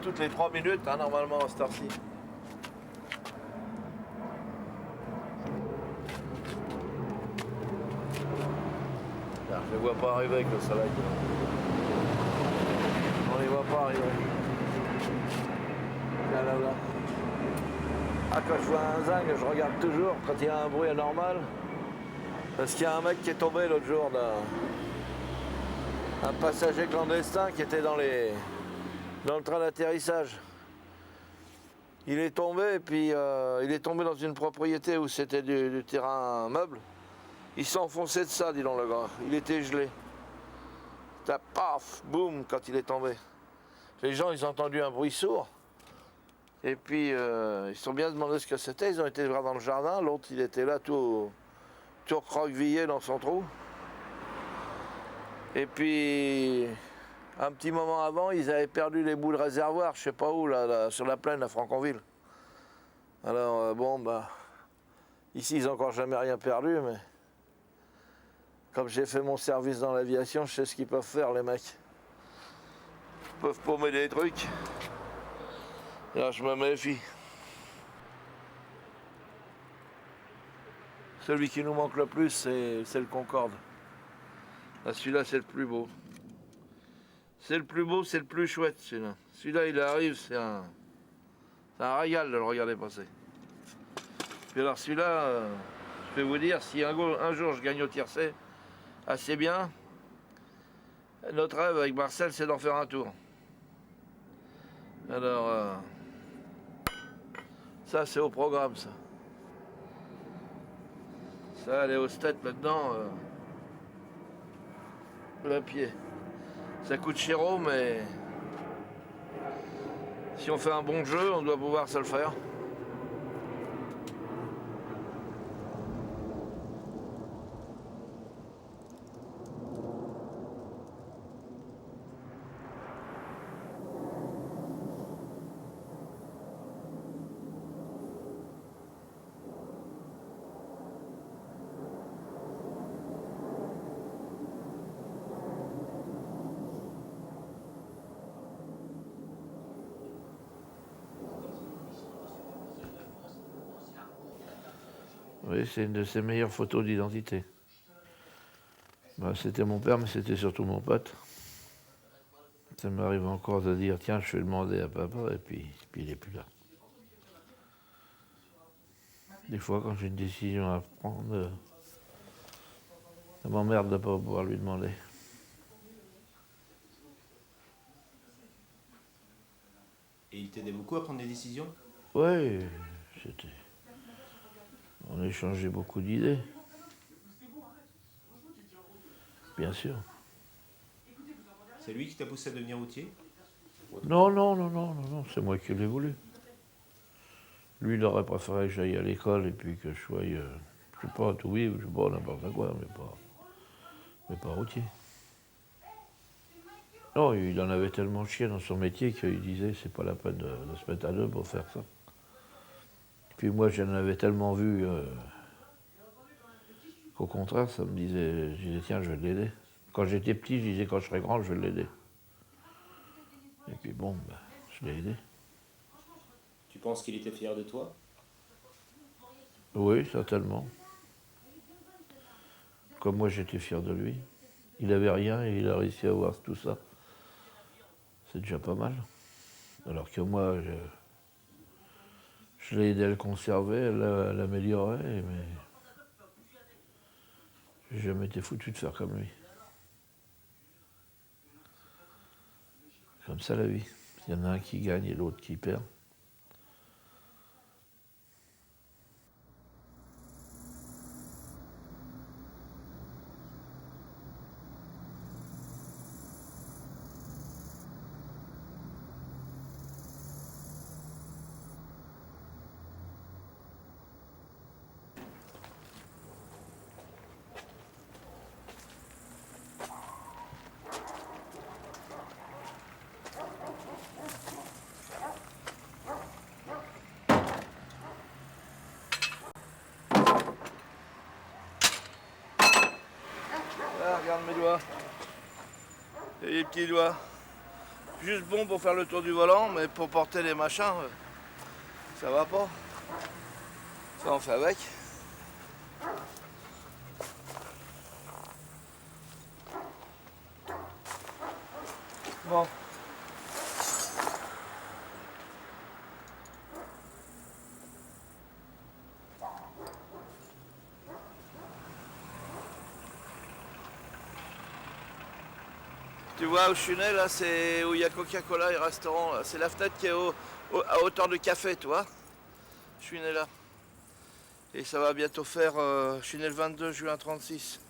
toutes les 3 minutes, hein, normalement, à cette heure-ci. Je les vois pas arriver avec le soleil. On les voit pas arriver. Là, là, là. Ah, quand je vois un zinc, je regarde toujours quand il y a un bruit anormal. Parce qu'il y a un mec qui est tombé l'autre jour un passager clandestin qui était dans le train d'atterrissage. Il est tombé et puis il est tombé dans une propriété où c'était du terrain meuble. Il s'est enfoncé de ça, dis donc le gars. Il était gelé. T'as paf, boum, quand il est tombé. Les gens, ils ont entendu un bruit sourd. Et puis ils se sont bien demandé ce que c'était. Ils ont été voir dans le jardin. L'autre, il était là tout recroquevillé dans son trou. Et puis, un petit moment avant, ils avaient perdu les bouts de réservoir, je sais pas où, là, sur la plaine à Franconville. Alors, bon, bah, ici, ils n'ont encore jamais rien perdu, mais comme j'ai fait mon service dans l'aviation, je sais ce qu'ils peuvent faire, les mecs. Ils peuvent paumer des trucs. Et là, je me méfie. Celui qui nous manque le plus, c'est le Concorde. Là, celui-là, c'est le plus beau. C'est le plus beau, c'est le plus chouette, celui-là. Celui-là, il arrive, c'est un régal de le regarder passer. Puis alors, celui-là, je vais vous dire, si un jour je gagne au tiercé, assez bien, notre rêve avec Marcel, c'est d'en faire un tour. Alors, ça, c'est au programme, ça. Ça, aller au stade maintenant, le pied. Ça coûte chéro, mais si on fait un bon jeu, on doit pouvoir se le faire. Oui, c'est une de ses meilleures photos d'identité. Bah, c'était mon père, mais c'était surtout mon pote. Ça m'arrive encore de dire, tiens, je vais demander à papa, et puis il n'est plus là. Des fois, quand j'ai une décision à prendre, ça m'emmerde de ne pas pouvoir lui demander. Et il t'aidait beaucoup à prendre des décisions? Oui, c'était... On échangeait beaucoup d'idées. Bien sûr. C'est lui qui t'a poussé à devenir routier? Non, c'est moi qui l'ai voulu. Lui, il aurait préféré que j'aille à l'école et puis que je sois, je sais pas, tout oui, je sais pas, n'importe quoi, mais pas routier. Non, il en avait tellement chié dans son métier qu'il disait c'est pas la peine de se mettre à deux pour faire ça. Puis moi, j'en avais tellement vu qu'au contraire, ça me disait, je disais tiens, je vais l'aider. Quand j'étais petit, je disais quand je serai grand, je vais l'aider. Et puis bon, ben, je l'ai aidé. Tu penses qu'il était fier de toi? Oui, certainement. Comme moi, j'étais fier de lui. Il avait rien et il a réussi à avoir tout ça. C'est déjà pas mal. Alors que moi, je l'ai aidé à le conserver, à l'améliorer, mais j'ai jamais été foutu de faire comme lui. Comme ça la vie. Il y en a un qui gagne et l'autre qui perd. Là, regarde mes doigts. Et les petits doigts. juste bon pour faire le tour du volant, mais pour porter les machins, ça va pas. Ça on fait avec. Bon. Tu vois où je suis né là, c'est où il y a Coca-Cola et restaurant là. C'est la fenêtre qui est à hauteur de café, tu vois. Je suis né là. Et ça va bientôt faire. Je suis né le 22 juin 36.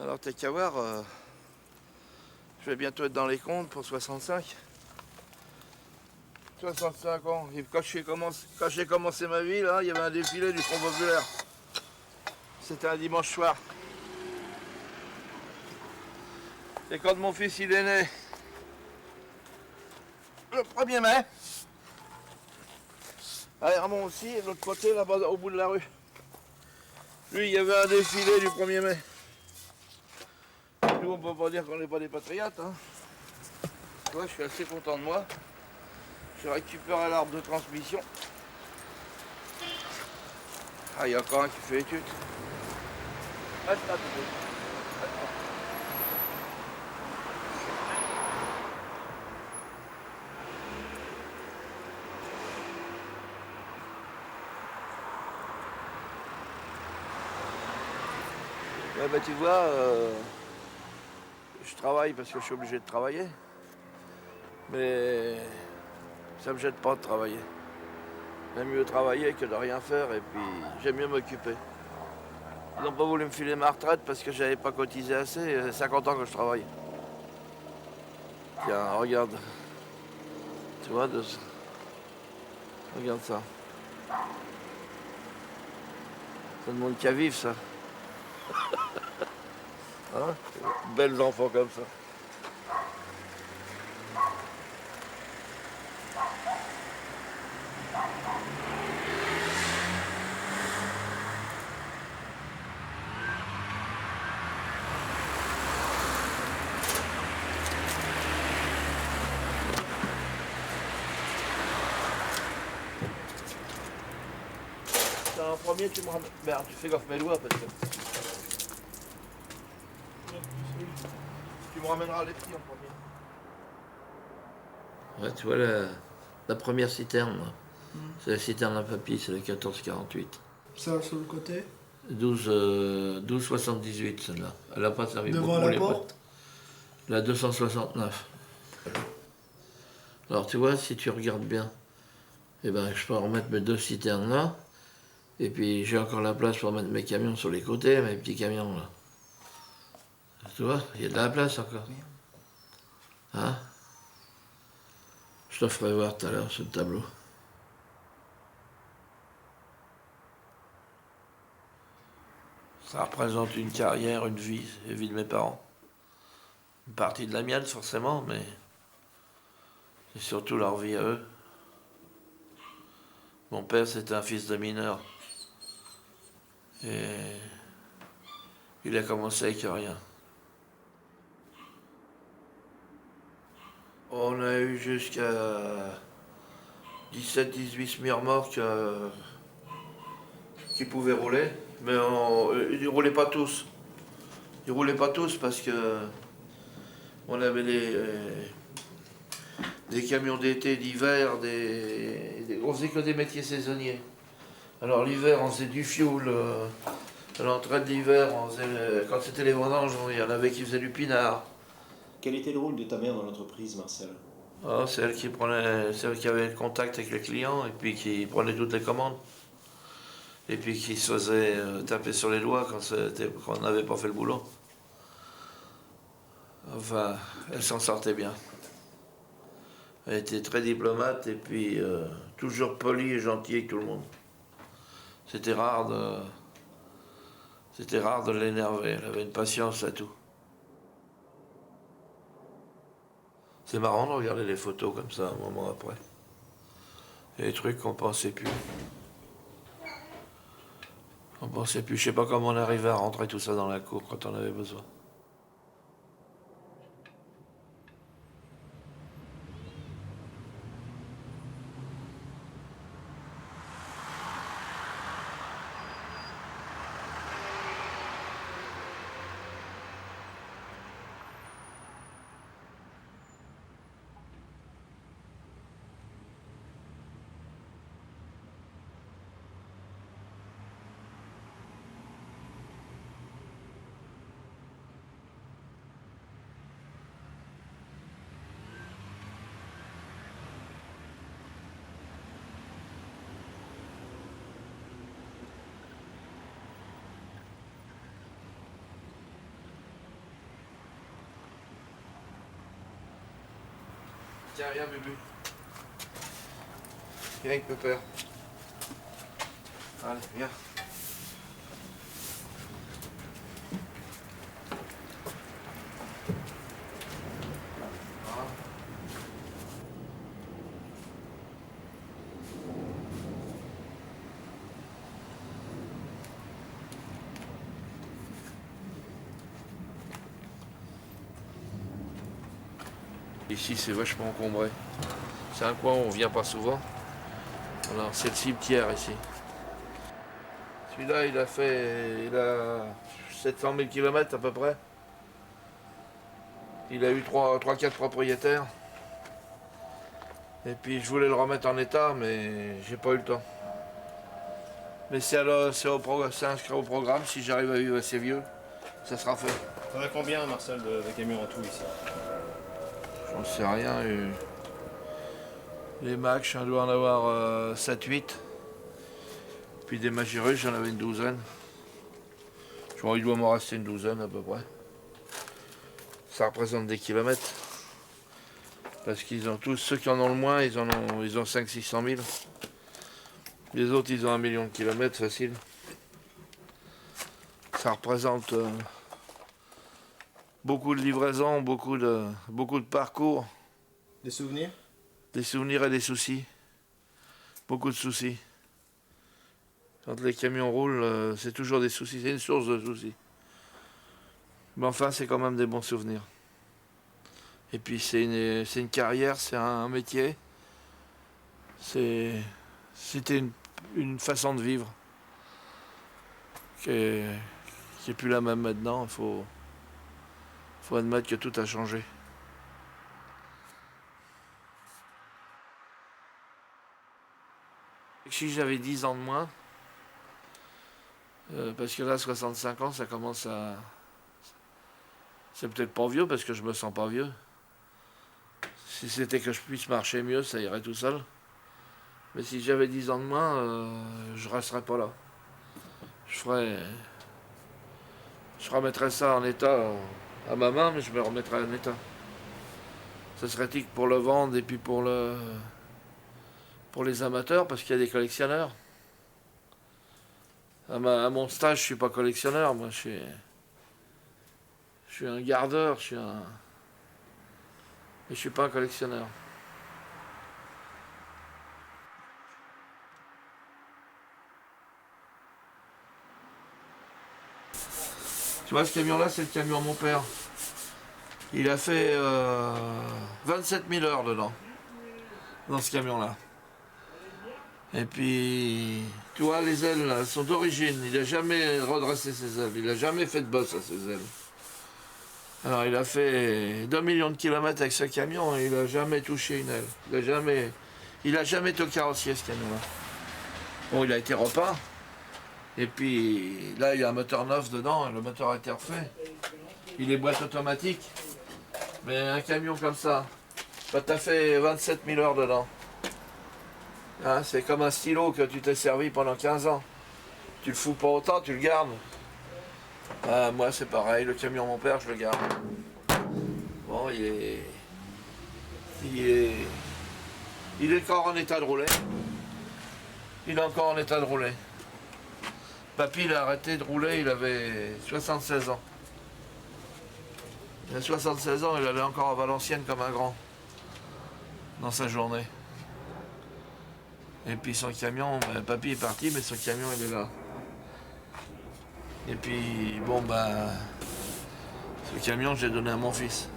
Alors t'as qu'à voir. Je vais bientôt être dans les comptes pour 65. 65 ans. Et quand j'ai commencé ma vie, là, il y avait un défilé du Front populaire. C'était un dimanche soir. Et quand mon fils il est né, le 1er mai, à Hermont aussi, et de l'autre côté, là-bas au bout de la rue. Lui, il y avait un défilé du 1er mai. Nous, on peut pas dire qu'on n'est pas des patriotes. Hein. Tu vois, je suis assez content de moi. J'ai récupéré l'arbre de transmission. Ah, il y a encore un qui fait étude. Reste là, tout de suite. Ouais, bah, tu vois, je travaille parce que je suis obligé de travailler. Mais ça me jette pas de travailler. J'aime mieux travailler que de rien faire et puis j'aime mieux m'occuper. Ils n'ont pas voulu me filer ma retraite parce que j'avais pas cotisé assez. 50 ans que je travaille. Tiens, regarde. Tu vois, regarde ça. Ça demande qu'à vivre, ça. Hein? Belles enfants comme ça. En premier, tu me ramènes. Merde, tu fais gaffe mes doigts parce que. Tu me ramèneras les prix en premier. Ouais, tu vois la première citerne, là. C'est la citerne à papy, c'est la 1448. Ça, sur le côté. 1278 celle-là. Elle n'a pas servi Devant beaucoup la les porte. bottes. La 269. Alors tu vois, si tu regardes bien, eh ben, je peux remettre mes deux citernes là. Et puis j'ai encore la place pour mettre mes camions sur les côtés, mes petits camions là. Tu vois, il y a de la place encore. Hein? Je te ferai voir tout à l'heure sur le tableau. Ça représente une carrière, une vie de mes parents. Une partie de la mienne forcément, mais c'est surtout leur vie à eux. Mon père c'était un fils de mineur. Et il a commencé avec rien. On a eu jusqu'à 17-18 semi-remorques qui pouvaient rouler, mais ils ne roulaient pas tous. Ils roulaient pas tous parce que on avait des camions d'été, d'hiver, on faisait que des métiers saisonniers. Alors l'hiver, on faisait du fioul. À l'entrée de l'hiver, quand c'était les vendanges, il y en avait qui faisaient du pinard. Quel était le rôle de ta mère dans l'entreprise, Marcel? Ah, c'est elle qui avait le contact avec les clients et puis qui prenait toutes les commandes. Et puis qui se faisait taper sur les doigts quand on n'avait pas fait le boulot. Enfin, elle s'en sortait bien. Elle était très diplomate et puis toujours polie et gentille avec tout le monde. C'était rare de l'énerver. Elle avait une patience à tout. C'est marrant de regarder les photos comme ça un moment après. Il y a des trucs qu'on pensait plus. On pensait plus. Je sais pas comment on arrivait à rentrer tout ça dans la cour quand on avait besoin. Tiens, viens, Bubu. Viens avec Pépère. Allez, viens. Voilà. Ici, c'est vachement encombré. C'est un coin où on vient pas souvent. Alors, c'est le cimetière ici. Celui-là, il a 700 000 km à peu près. Il a eu 3-4 propriétaires. Et puis je voulais le remettre en état, mais j'ai pas eu le temps. Mais c'est inscrit au programme. Si j'arrive à vivre assez vieux, ça sera fait. T'en as combien, Marcel, de camions en tout ici? J'en sais rien. Les Max, je dois en avoir 7-8. Puis des Magirus, j'en avais une douzaine. Je crois qu'il doit m'en rester une douzaine à peu près. Ça représente des kilomètres. Parce qu'ils ont tous, ceux qui en ont le moins, ils ont 500-600 000. Les autres, ils ont 1 million de kilomètres facile. Ça représente beaucoup de livraisons, beaucoup de parcours. Des souvenirs? Des souvenirs et des soucis. Beaucoup de soucis. Quand les camions roulent, c'est toujours des soucis, c'est une source de soucis. Mais enfin, c'est quand même des bons souvenirs. Et puis c'est une carrière, c'est un métier. C'était une façon de vivre qui est plus la même maintenant. Il faut admettre que tout a changé. Si j'avais 10 ans de moins, parce que là, 65 ans, ça commence à... C'est peut-être pas vieux, parce que je me sens pas vieux. Si c'était que je puisse marcher mieux, ça irait tout seul. Mais si j'avais 10 ans de moins, je resterais pas là. Je remettrais ça en état à ma main, mais je me remettrais en état. Ça serait éthique pour le vendre et puis pour les amateurs, parce qu'il y a des collectionneurs. À mon stage, je suis pas collectionneur, moi je suis un gardeur, mais je suis pas un collectionneur. Tu vois, ce camion-là, c'est le camion de mon père. Il a fait 27 000 heures dedans, dans ce camion-là. Et puis, tu vois, les ailes, là, elles sont d'origine. Il n'a jamais redressé ses ailes. Il n'a jamais fait de bosse à ses ailes. Alors, il a fait 2 millions de kilomètres avec ce camion et il n'a jamais touché une aile. Il a jamais été au carrossier, ce camion-là. Bon, il a été repeint. Et puis, là, il y a un moteur neuf dedans. Le moteur a été refait. Il est boîte automatique. Mais un camion comme ça, bah, t'as fait 27 000 heures dedans. Hein, c'est comme un stylo que tu t'es servi pendant 15 ans. Tu le fous pas autant, tu le gardes. Moi c'est pareil, le camion de mon père, je le garde. Bon, il est encore en état de rouler. Il est encore en état de rouler. Papy, il a arrêté de rouler, il avait 76 ans. Il a 76 ans, il allait encore à Valenciennes comme un grand. Dans sa journée. Et puis son camion, papy est parti, mais son camion il est là. Et puis, bon ce camion j'ai donné à mon fils.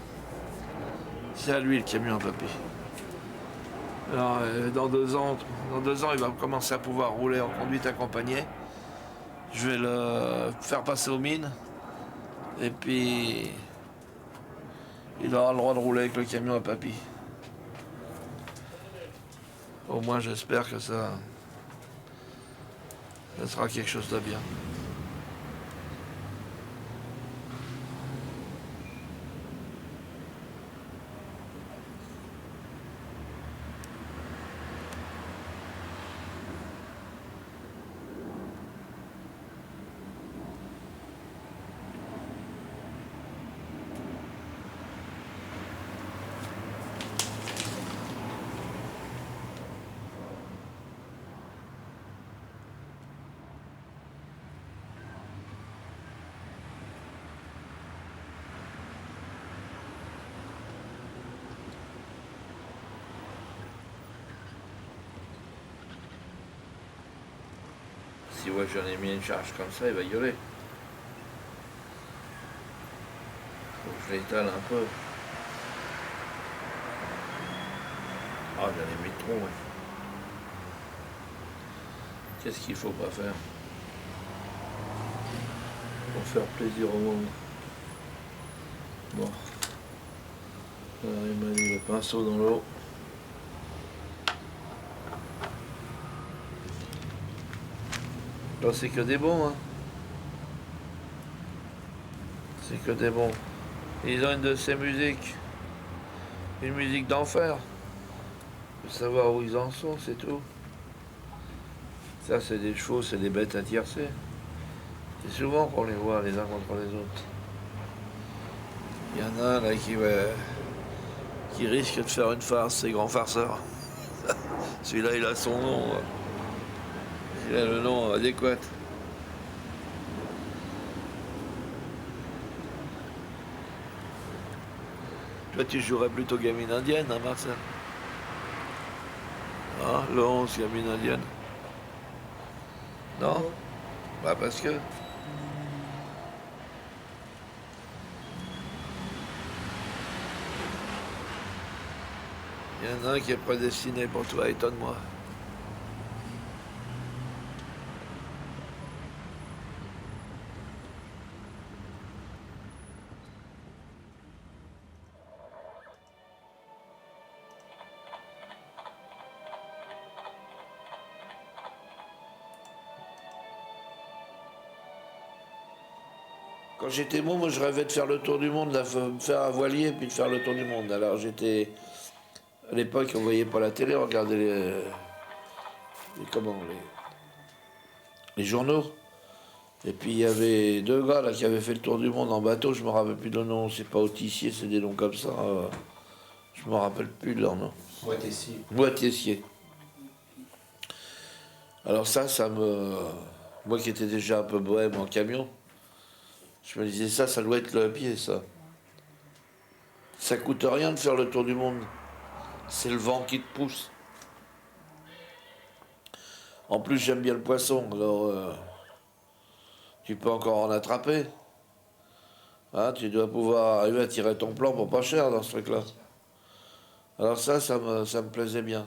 C'est à lui le camion à papy. Alors dans 2 ans, il va commencer à pouvoir rouler en conduite accompagnée. Je vais le faire passer aux mines. Et puis, il aura le droit de rouler avec le camion à papy. Au moins j'espère que ça sera quelque chose de bien. s'il voit que j'en ai mis une charge comme ça, il va gueuler. Faut que je l'étale un peu. Ah, j'en ai mis trop, ouais. Qu'est-ce qu'il faut pas faire pour faire plaisir au monde? Bon. Alors, il m'a mis le pinceau dans l'eau. Là, c'est que des bons, hein. C'est que des bons. Ils ont une de ces musiques. Une musique d'enfer. Faut savoir où ils en sont, c'est tout. Ça, c'est des chevaux, c'est des bêtes à tiercer. C'est souvent qu'on les voit les uns contre les autres. Il y en a un là qui risque de faire une farce, c'est grand farceur. Celui-là, il a son nom. Il a le nom adéquat. Toi, tu jouerais plutôt gamine indienne, hein, Marcel? Ah, le 11, gamine indienne. Non? Bah, parce que. Il y en a un qui est prédestiné pour toi, étonne-moi. Quand j'étais môme, moi, je rêvais de faire le tour du monde, de faire un voilier puis de faire le tour du monde. Alors j'étais. À l'époque, on voyait pas la télé, on regardait les journaux. Et puis il y avait deux gars là qui avaient fait le tour du monde en bateau, je me rappelle plus de nom, c'est pas Autissier, c'est des noms comme ça. Je me rappelle plus de leur nom. Boitessier. Boitessier. Alors ça me. Moi qui étais déjà un peu bohème en camion, je me disais ça doit être le pied, ça. Ça coûte rien de faire le tour du monde. C'est le vent qui te pousse. En plus, j'aime bien le poisson, alors tu peux encore en attraper. Hein, tu dois pouvoir arriver à tirer ton plan pour pas cher dans ce truc-là. Alors ça me plaisait bien.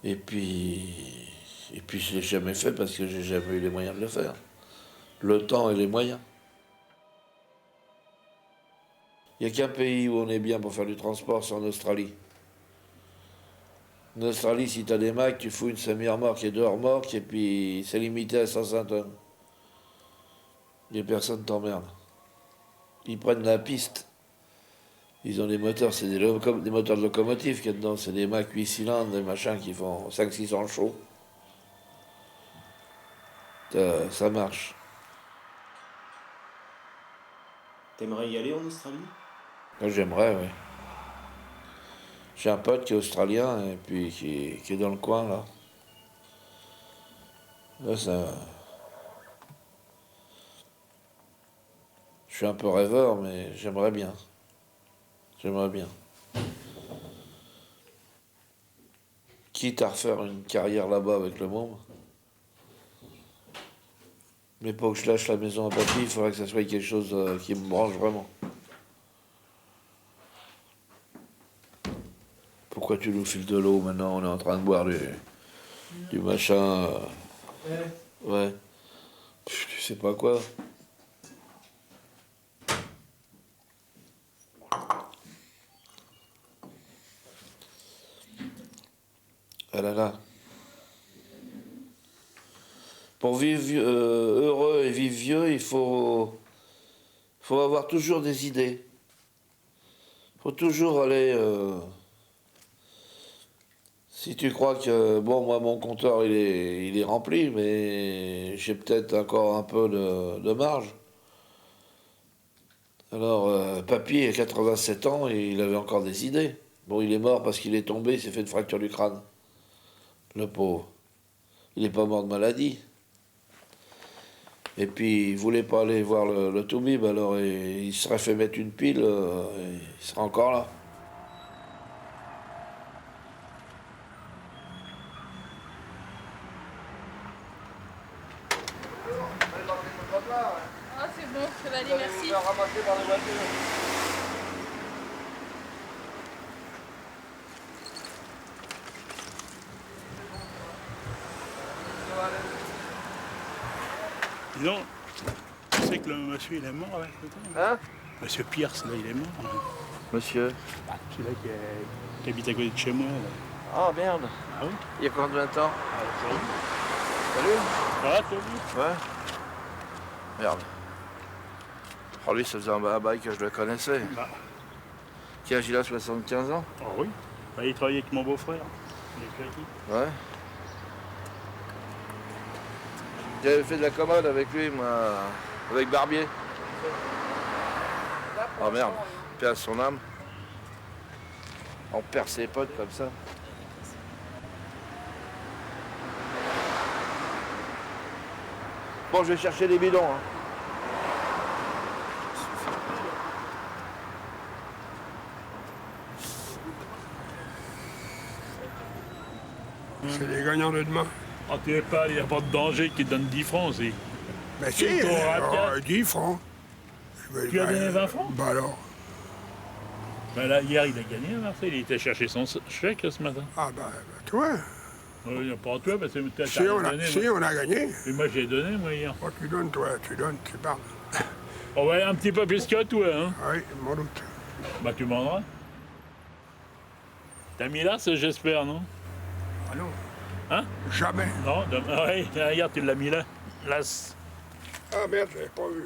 Et puis je l'ai jamais fait parce que j'ai jamais eu les moyens de le faire. Le temps et les moyens. Il n'y a qu'un pays où on est bien pour faire du transport, c'est en Australie. En Australie, si tu as des Macs, tu fous une semi-remorque et deux remorques, et puis c'est limité à 105 tonnes. Les personnes t'emmerdent. Ils prennent la piste. Ils ont des moteurs, c'est des moteurs de locomotive qu'il y a dedans. C'est des Macs 8 cylindres, des machins qui font 500-600 chevaux. Ça marche. T'aimerais y aller en Australie? Moi, j'aimerais, oui. J'ai un pote qui est australien et puis qui est dans le coin, là. Là, ça. Je suis un peu rêveur, mais j'aimerais bien. J'aimerais bien. Quitte à refaire une carrière là-bas avec le môme. Mais pour que je lâche la maison à papy, il faudrait que ça soit quelque chose qui me branche vraiment. Pourquoi tu nous files de l'eau maintenant? On est en train de boire du machin. Ouais. Tu sais pas quoi. Ah là là. Pour vivre heureux et vivre vieux, il faut avoir toujours des idées. Il faut toujours aller. Si tu crois que, bon, moi, mon compteur, il est rempli, mais j'ai peut-être encore un peu de marge. Alors, papy a 87 ans et il avait encore des idées. Bon, il est mort parce qu'il est tombé, il s'est fait une fracture du crâne. Le pauvre. Il n'est pas mort de maladie. Et puis, il voulait pas aller voir le toubib, alors il serait fait mettre une pile, et il serait encore là. Ça va aller, Vous allez merci. vous faire ramasser par les voitures. Dis donc, tu sais que le monsieur il est mort là, peut-être. Hein? Monsieur Pierce là, il est mort. Monsieur. Celui-là qui habite à côté de chez moi. Là. Ah merde. Ah oui? Il y a combien de temps? Ah, Salut. ah t'as vu? Ouais. Merde. Oh lui, ça faisait un bail que je le connaissais. Bah. Qui a 75 ans? Ah oui. Bah, il travaillait avec mon beau-frère. Il est claqué. Ouais. J'avais fait de la commode avec lui, moi, avec Barbier. Oh merde, paix à son âme. On perd ses potes comme ça. Bon, je vais chercher des bidons. Hein. C'est les gagnants de demain. Ah, tu sais pas, il n'y a pas de danger qui te donne 10 francs aussi. Mais si, Et ton racket 10 francs. Tu as donné 20 francs? Bah alors. Ben là, hier, il a gagné à Marseille. Il était chercher son chèque ce matin. Ah bah toi. Pas toi, parce que tu Si, on a, donné. si Moi. on a gagné. Et moi, j'ai donné, moi, hier. Oh, tu donnes, toi, tu parles. On va aller un petit peu plus que toi, hein. Oui, mon doute. Bah, tu vendras. T'as mis là, j'espère, non? Ah non. Hein? Jamais. Non, ah ouais, regarde, tu l'as mis là. Là. Ah merde, j'avais pas vu.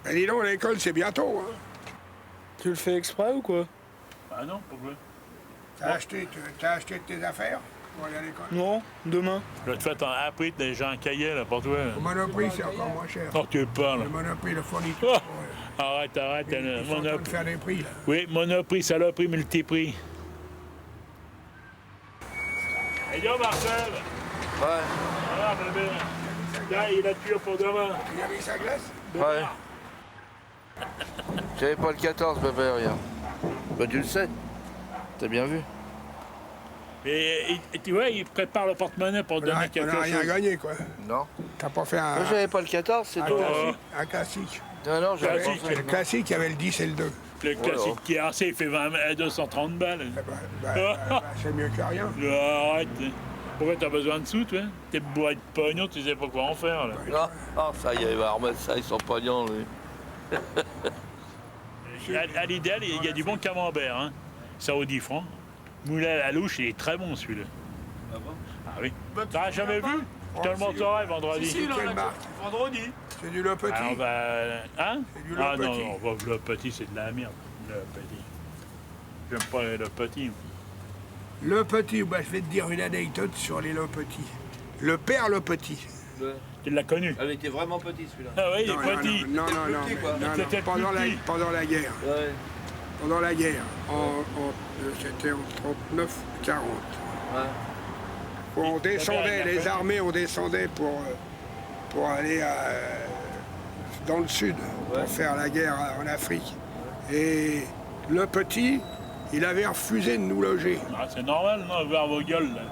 Mais dis donc, l'école, c'est bientôt. Hein. Tu le fais exprès ou quoi? Ah non, pourquoi? T'as acheté tes affaires pour aller à l'école? Non, demain. Je vais te faire après déjà un cahier là pour toi. Au Monoprix, c'est encore moins cher. Non, tu parles. Le Monoprix, le fourniture. Oh, arrête, Ils sont en train de Monoprix. faire des prix, là. Oui, Monoprix, saloperie, multiprix. Et yo, Marcel! Ouais, Voilà, bébé. Là, il a tué pour demain. Il a mis sa glace? ouais. J'avais pas le 14, bébé, regarde. Bah tu le sais. T'as bien vu. Et tu vois, il prépare le porte-monnaie pour On donner n'a quelque rien chose. gagné, quoi. Non. T'as pas fait un, Moi j'avais pas le 14, c'est tout. un classique. Non, non, j'avais pas Classique. fait. Le classique, il y avait le 10 et le 2. Le classique qui est assez, il fait 230 balles. C'est mieux que rien. Arrête. Pourquoi t'as besoin de sous, toi? T'es bourré de pognon, tu sais pas quoi en faire, là. Ah, ah, ça y est, il va remettre ça, ils sont pagnons, lui. À l'idéal, il y a du bon camembert, hein. Ça vaut 10 francs. Moulin à la louche, il est très bon, celui-là. Ah bon? Ah oui. T'as jamais vu? Je te le montrerai vendredi. Quelle marque? Vendredi. C'est du Le Petit. Ah, on va... Hein? C'est du Ah Le non, Petit. non, le petit, c'est de la merde. Le petit. J'aime pas le petit. Le Petit, bah, je vais te dire une anecdote sur les Le Petit. Le père Le Petit. Tu l'as connu? Elle était vraiment petit, celui-là. Ah oui, il Non, est petit. non, non, non, petit, mais- quoi. non, non, C'était pendant, plus petit. pendant la guerre. Ouais. Pendant la guerre, c'était en 39-40. Ouais. On descendait, les armées, on descendait pour aller dans le sud, Ouais. pour faire la guerre en Afrique. Et Le Petit, il avait refusé de nous loger. Ah, c'est normal, non, vers vos gueules, là.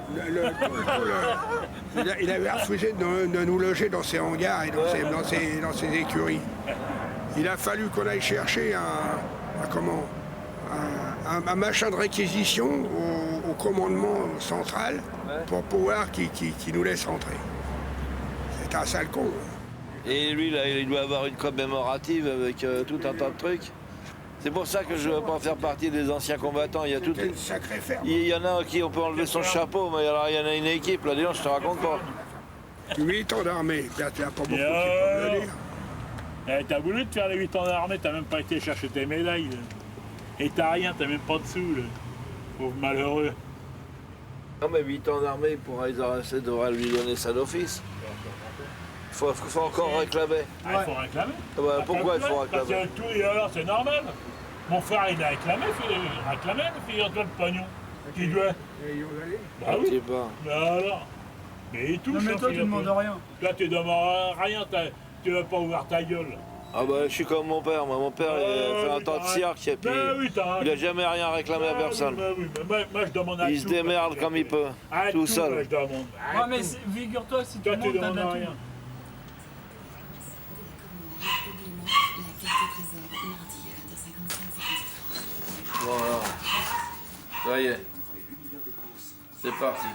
Il avait refusé de nous loger dans ses hangars et dans ses écuries. Il a fallu qu'on aille chercher un machin de réquisition au commandement central pour pouvoir qu'il nous laisse rentrer. C'est un sale con. Et lui, là, il doit avoir une commémorative avec tout un tas de trucs. C'est pour ça que je ne veux pas faire partie des anciens combattants. Il y a tout. C'était une sacrée ferme. Il y en a qui on peut enlever son chapeau, mais alors il y en a une équipe, là, dis donc, je te raconte pas. 8 ans d'armée. Il n'y a pas beaucoup qui Et peuvent le dire. Eh, t'as voulu te faire les 8 ans d'armée, t'as même pas été chercher tes médailles, là. Et t'as rien, t'as même pas de sous, là. Pauvre malheureux. Non, mais 8 ans d'armée, ça devrait lui donner ça d'office. Faut encore réclamer. Ah, il faut réclamer. Ah bah, pourquoi il faut Parce réclamer? que tout, et alors, c'est normal. Mon frère, il a réclamé, figure-toi le pognon. Qui doit. Et ils ont allé. Bah Je oui. sais pas. Mais alors. Mais il touche. Non, mais hein, toi, tu figure-toi. demandes rien. Toi, tu demandes rien, tu vas pas ouvrir ta gueule. Ah bah, je suis comme mon père. Moi, mon père, il a fait un oui, tas de t'as cirque et puis Ben oui, t'as il a jamais rien réclamé à Ah, personne. oui, mais moi, je demande à Il se tout, démerde parce comme que- il peut, À tout moi, seul. je demande. À Ouais, mais tout. figure-toi, si tu Toi, tu demandes, t'as demandes de la rien. thune. Bon alors, ça y est, c'est parti.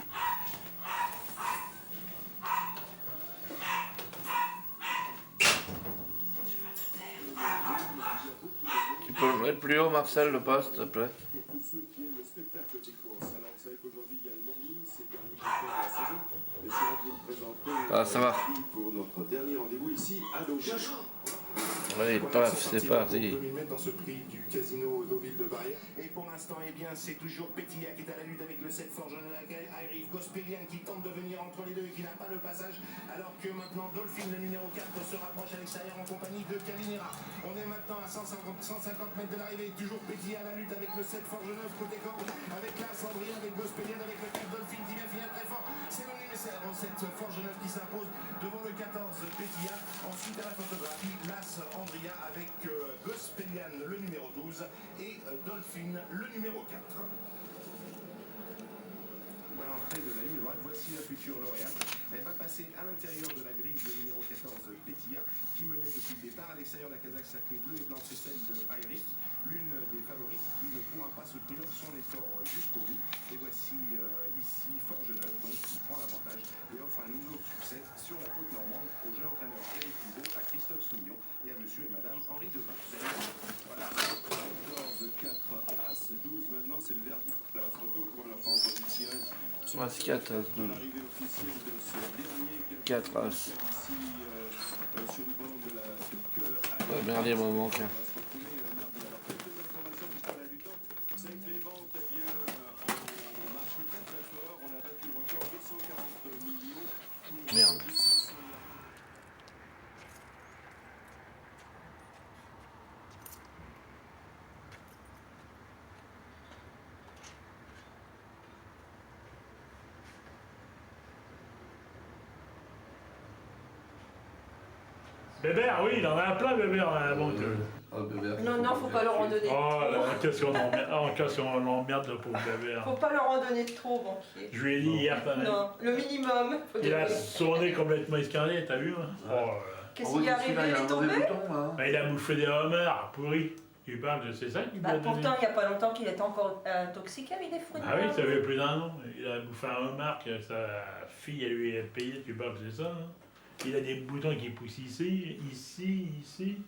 Tu peux le mettre plus haut, Marcel, le poste, s'il te plaît. Pour tous ceux qui aiment le spectacle des courses. Alors vous savez qu'aujourd'hui il y a le Morning, c'est le dernier jour de la saison. Mais c'est là de vous présenter Ah, ça va. pour notre dernier rendez-vous ici à Deauville. Allez, paf, c'est parti. 2000 mètres dans ce prix du casino Deauville de Barrière. Et pour l'instant, eh bien, c'est toujours Pétilla qui est à la lutte avec le 7 Forge Airive Gospelian qui tente de venir entre les deux et qui n'a pas le passage. Alors que maintenant Dolphin, le numéro 4, se rapproche à l'extérieur en compagnie de Calinera. On est maintenant à 150 mètres de l'arrivée. Toujours Pétilla à la lutte avec le 7 Forge 9 côté corde. Avec la Sandrine, avec Gospelian, avec le 4 Dolphin qui vient finir très fort. C'est le numéro 7 Forge 9 qui s'impose devant le 14 Pétilla. Ensuite à la photographie, Las Andria avec Gospelian, le numéro 12, et Dolphin, le numéro 4. À l'entrée de la ligne droite, voici la future lauréate. Elle va passer à l'intérieur de la grille de numéro 14, Pétilla, qui menait depuis le départ. À l'extérieur de la casaque cerclée bleu et blanc, c'est celle de Iris, l'une des favorites qui ne pourra pas soutenir son effort jusqu'au bout. Et voici ici Forge 9, donc qui prend l'avantage et offre un nouveau succès sur la côte normande au jeune entraîneur Éric Thibault, à Christophe Soumillon et à monsieur et madame Henri Devin. Voilà, 14, 4, As, 12, maintenant c'est le verdict. La photo, on n'a pas entendu de sirène. 4, As, 12. L'arrivée officielle de ce dernier 4 As. ici sur le bord de la Duc. Ouais, dernier moment, qu'un. On va se retrouver mardi. Alors, quelques informations puisqu'on a du temps. C'est que les ventes, eh bien, ont marché très très fort. On a battu le record 240 millions pour Merde. 1500. Bébert, oui, il en a plein, Bébert, à la banque. Non, faut pas leur en donner Oh, trop. là, qu'est-ce qu'on l'emmerde, le pauvre Bébert. Faut pas leur en donner trop, banquier. Je lui ai dit hier, quand même. Non, le minimum. Faut Il a donner. son nez complètement escarné, t'as vu hein. Oh là là. Qu'est-ce qui est arrivé? Il est tombé? Bah, il a bouffé des homards pourris. Tu parles de c'est ça qu'il lui a donné. Pourtant, il n'y a pas longtemps qu'il était encore intoxiqué avec des fruits de Ah oui, mer. ça fait plus d'un an. Il a bouffé un homard que sa fille elle lui a payé, tu parles de ça. Hein. Il a des boutons qui poussent ici, ici.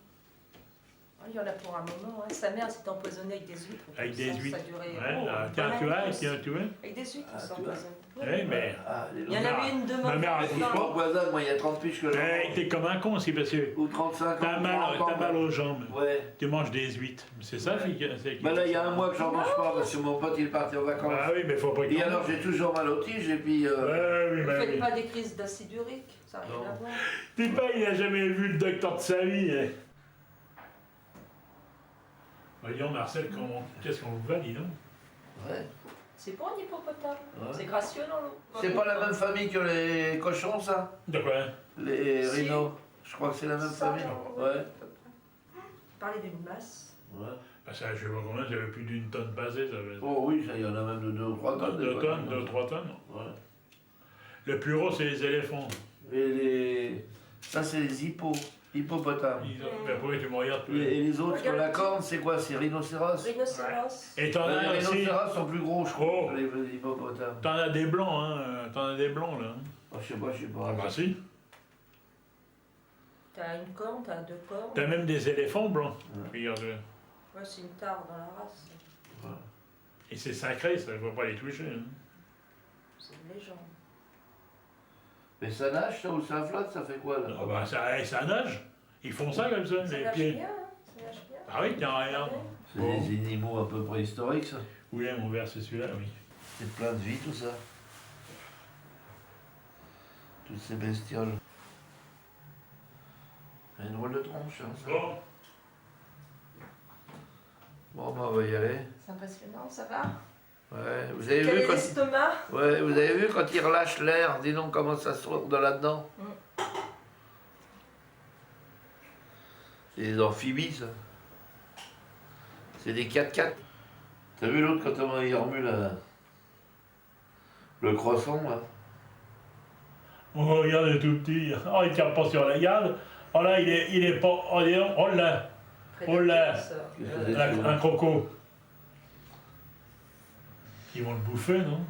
Il y en a pour un moment. Hein. Sa mère s'est empoisonnée avec des huîtres. Avec Ça, des Ça huîtres. durait. Ouais, là, une tiens, bonne tu vois, année. tu vois. Avec des huîtres, Ah, ils tu s'empoisonnent. Oui, mais. Il y en avait une demain. Ma mère a Je suis pas voisin, moi, il y a 30 piges que Eh, t'es comme un con aussi parce que Ou 35 ans. t'as mal aux jambes. Ouais. Tu manges des huîtres. C'est ça, fille. Bah là, il y a un mois que j'en mange pas parce que mon pote il est parti en vacances. Ah oui, mais faut pas que Et alors, j'ai toujours mal aux tiges et puis. Ouais, oui, Ne bah faites oui. pas des crises d'acide urique. Ça n'a rien Non. à voir. Dis pas, il a jamais vu le docteur de sa vie. Hein. Voyons, Marcel, qu'est-ce qu'on vous va, dis donc. Ouais. C'est pour un hippopotame. Ouais. C'est gracieux dans l'eau. C'est pas la même famille que les cochons, ça? De quoi? Les Si. rhinos. Je crois que c'est la même Ça, famille. ouais. Ouais. Parler d'une masse. Ouais. Bah ça, je sais pas combien, j'avais plus d'une tonne passée, ça veut dire. Oh oui, ça, il y en a même de 2 ou 3 tonnes. des 2 fois. tonnes, 2 ou 3 tonnes. Ouais. Le plus gros, c'est les éléphants. Et les. Ça, c'est les hippopotames. Mais pourquoi tu me regardes toi? Et les autres sur la corne, c'est quoi? C'est rhinocéros? Rhinocéros. Et t'en Les as aussi. rhinocéros sont plus gros, je crois, Oh. que les hippopotames. T'en as des blancs, hein. T'en as des blancs, là. Oh, je sais pas. Ah bah si. T'as une corne, t'as deux cornes. T'as même des éléphants blancs. Ouais. Regarde. Ouais, c'est une tare dans la race. Et c'est sacré, ça, faut pas les toucher. Hein. C'est une légende. Mais ça nage, ça, ou ça flotte, ça fait quoi, là? Ah bah ça nage. Ils font ça comme ça, Ça les nage pieds. bien, hein. Ça nage bien. Ah oui, tiens, regarde. C'est des animaux un peu préhistoriques, ça. Oui, mon verre, c'est celui-là, oui. C'est plein de vie, tout ça. Toutes ces bestioles. C'est une drôle de tronche, hein, ça. Bon. Bon, bah, on va y aller. C'est impressionnant, ça va? Ouais, vous avez Quel vu est quand... l'estomac? Ouais, vous avez vu quand il relâche l'air, dis donc comment ça sort de là-dedans. C'est des amphibies, ça. C'est des 4x4. T'as vu l'autre quand il remue le croissant, là? Oh, regarde le tout petit. Oh, il tient pas sur la garde. Oh là, il est pas. Oh, dis donc. Oh là, Près Oh de là. qui, ça Qu'est-ce que c'est un croco. Ils vont le bouffer, non?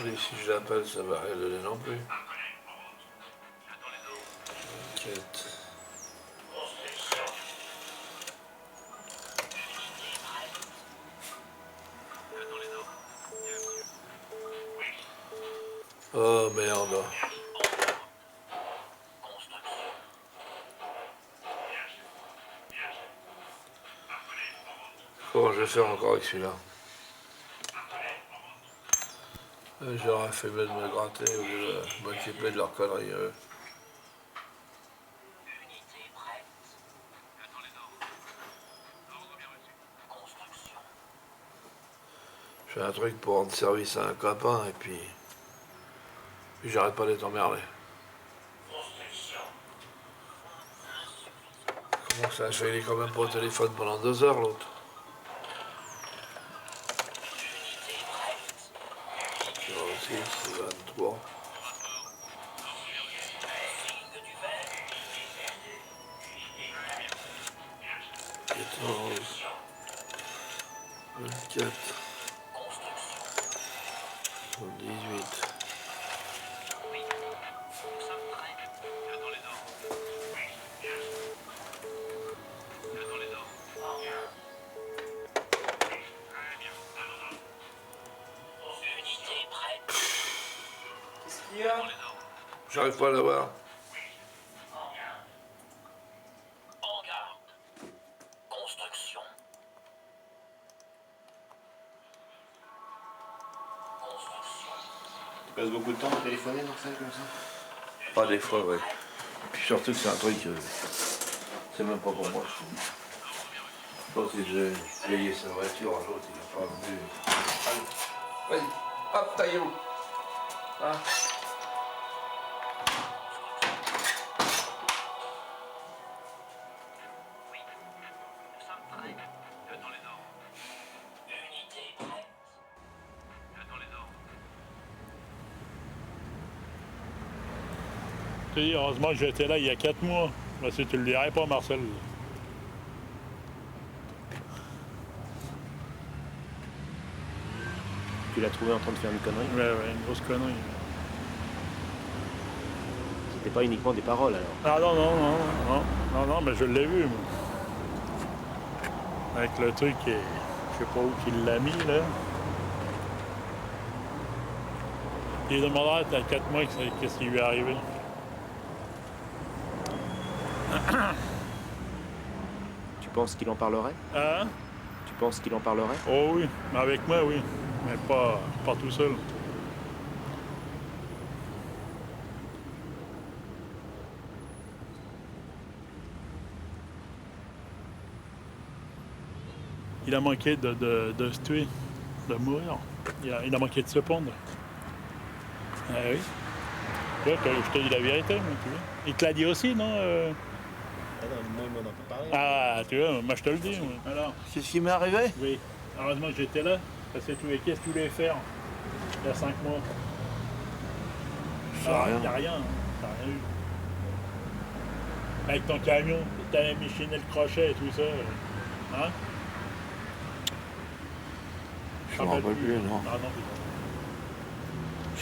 Et si je l'appelle, ça va rien donner non plus. 4. Oh merde. Comment je vais faire encore avec celui-là? J'aurais fait mieux de me gratter au lieu de m'occuper de leurs conneries. Je fais un truc pour rendre service à un copain et puis j'arrête pas d'être emmerdé. Comment ça, il est quand même pas au téléphone pendant 2 heures l'autre. 23. 14. 24. 18. J'arrive pas à l'avoir. Tu passes beaucoup de temps à téléphoner dans ça comme ça? Pas des fois, ouais. Puis surtout que c'est un truc, c'est même pas pour moi. L'autre, il devait payer sa voiture, l'autre, il a pas voulu. Allez, vas-y, hop, taillez-vous. Hein? Tu dis, heureusement que j'étais là il y a 4 mois. Parce que tu le dirais pas, Marcel. Tu l'as trouvé en train de faire une connerie? Ouais, une grosse connerie. C'était pas uniquement des paroles alors? Ah non, mais je l'ai vu, moi. Avec le truc, je sais pas où qu'il l'a mis, là. Il demandera à 4 mois qu'est-ce qui lui est arrivé. Tu penses qu'il en parlerait? Hein? Tu penses qu'il en parlerait? Oh oui, mais avec moi, oui. Mais pas tout seul. Il a manqué de se tuer, de mourir. Il a manqué de se pondre. Ah oui. Tu vois, je te dis la vérité, moi, tu vois. Il te l'a dit aussi, non Ah non, moi, il m'en a pas parlé. Ah, tu vois, moi je te le dis. Moi. Alors, C'est ce qui m'est arrivé? oui. Heureusement que j'étais là. Parce que qu'est-ce que tu voulais faire il y a 5 mois? Je sais rien. Il n'y a rien. T'as rien eu. Avec ton camion, t'avais machiné le crochet et tout ça. Hein? Je me rappelle plus, non. Ah non,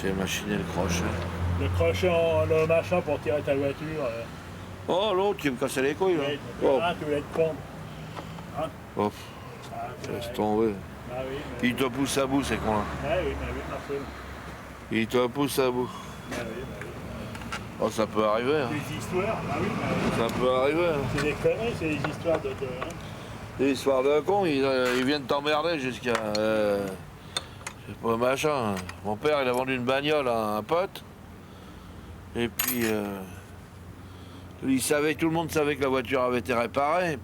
J'ai machiné le crochet. le crochet, le machin pour tirer ta voiture. Oh, l'autre qui me cassait les couilles, là. Oui, Oh, tu voulais te pondre. oh, Ah, laisse tomber. Ah oui, mais... Il te pousse à bout, ces cons-là. Ah oui, Marcel. Il te pousse à bout. Ah oui. Oh, ça peut arriver, hein. Des histoires, ah oui, mais... Ça peut arriver, hein. C'est des conneries, c'est des histoires de hein. Des histoires de cons, ils viennent t'emmerder jusqu'à... je sais pas, machin. Mon père, il a vendu une bagnole à un pote. Et puis, tout le monde savait que la voiture avait été réparée.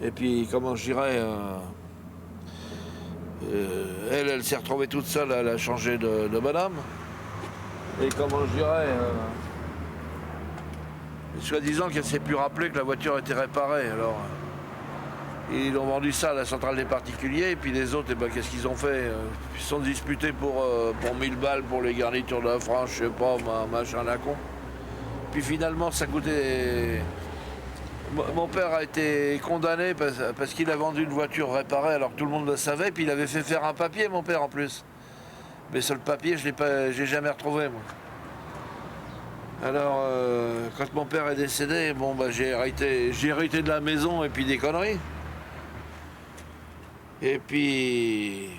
Et puis comment je dirais, elle s'est retrouvée toute seule, elle a changé de madame. Et comment je dirais, soi-disant qu'elle s'est plus rappelé que la voiture était réparée. Alors, ils ont vendu ça à la centrale des particuliers, et puis les autres, eh ben, qu'est-ce qu'ils ont fait? Ils se sont disputés pour 1000 balles pour les garnitures de la France, je sais pas, machin la con. Puis finalement, ça coûtait... Mon père a été condamné parce qu'il a vendu une voiture réparée alors que tout le monde le savait, puis il avait fait faire un papier, mon père, en plus. Mais sur le papier, je l'ai jamais retrouvé, moi. Alors, quand mon père est décédé, bon, bah, j'ai hérité de la maison et puis des conneries. Et puis...